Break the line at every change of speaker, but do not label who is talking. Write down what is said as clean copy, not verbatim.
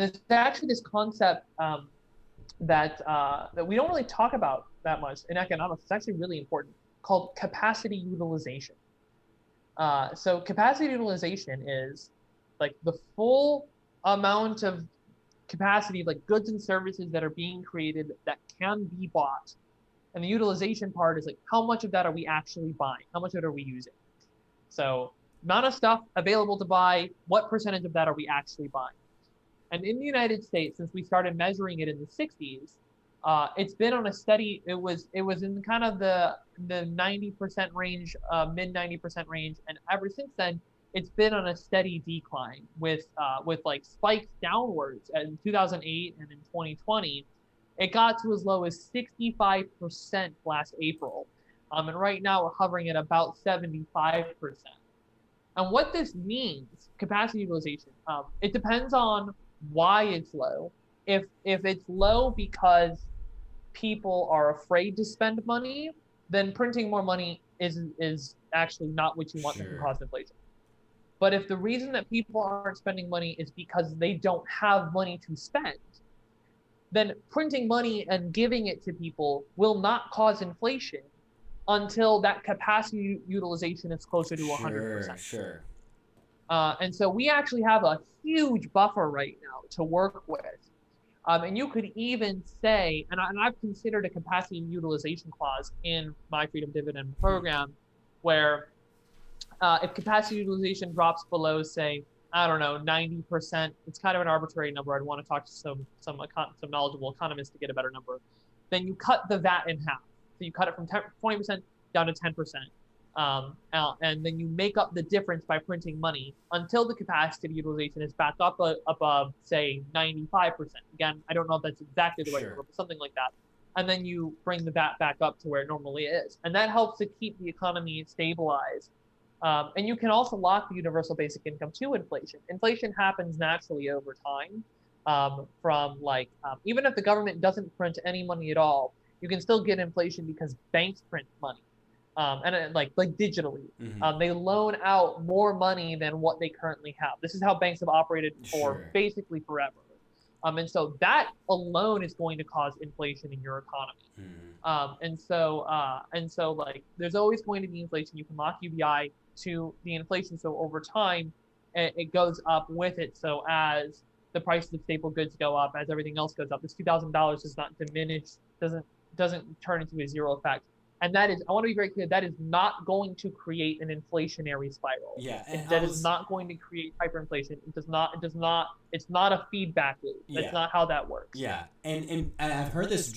there's actually this concept that we don't really talk about that much in economics. It's actually really important, called capacity utilization. So capacity utilization is like the full amount of capacity, like goods and services that are being created that can be bought. And the utilization part is like, how much of that are we actually buying? How much of it are we using? So amount of stuff available to buy, what percentage of that are we actually buying? And in the United States, since we started measuring it in the 60s, it's been on a steady. It was in kind of the 90% range, mid 90% range, and ever since then, it's been on a steady decline with like spikes downwards. In 2008 and in 2020, it got to as low as 65% last April, and right now we're hovering at about 75%. And what this means, capacity utilization, it depends on why it's low. If it's low because people are afraid to spend money, then printing more money is actually not what you want that can
Sure.
cause inflation. But if the reason that people aren't spending money is because they don't have money to spend, then printing money and giving it to people will not cause inflation until that capacity utilization is closer to
Sure.
100%.
Sure.
And so we actually have a huge buffer right now to work with. And you could even say, and I've considered a capacity utilization clause in my Freedom Dividend
Hmm.
program, where if capacity utilization drops below, say, I don't know, 90%, it's kind of an arbitrary number. I'd want to talk to some knowledgeable economists to get a better number. Then you cut the VAT in half. So you cut it from 20% down to 10%. And then you make up the difference by printing money until the capacity utilization is back up above, say, 95%. Again, I don't know if that's exactly the right number,
Sure.
but something like that. And then you bring the VAT back up to where it normally is. And that helps to keep the economy stabilized. And you can also lock the universal basic income to inflation. Inflation happens naturally over time. Even if the government doesn't print any money at all, you can still get inflation because banks print money, and like digitally.
Hmm.
They loan out more money than what they currently have. This is how banks have operated for
Sure.
basically forever. And so that alone is going to cause inflation in your economy.
Hmm.
And so like there's always going to be inflation. You can lock UBI to the inflation, so over time it goes up with it. So as the prices of staple goods go up, as everything else goes up, this $2,000 does not diminish, doesn't turn into a zero effect. And that is, I want to be very clear, that is not going to create an inflationary spiral.
Yeah. And I
That is
was.
not going to create hyperinflation. It does not, it's not a feedback loop. That's
Yeah.
not how that works.
Yeah. And I've heard this just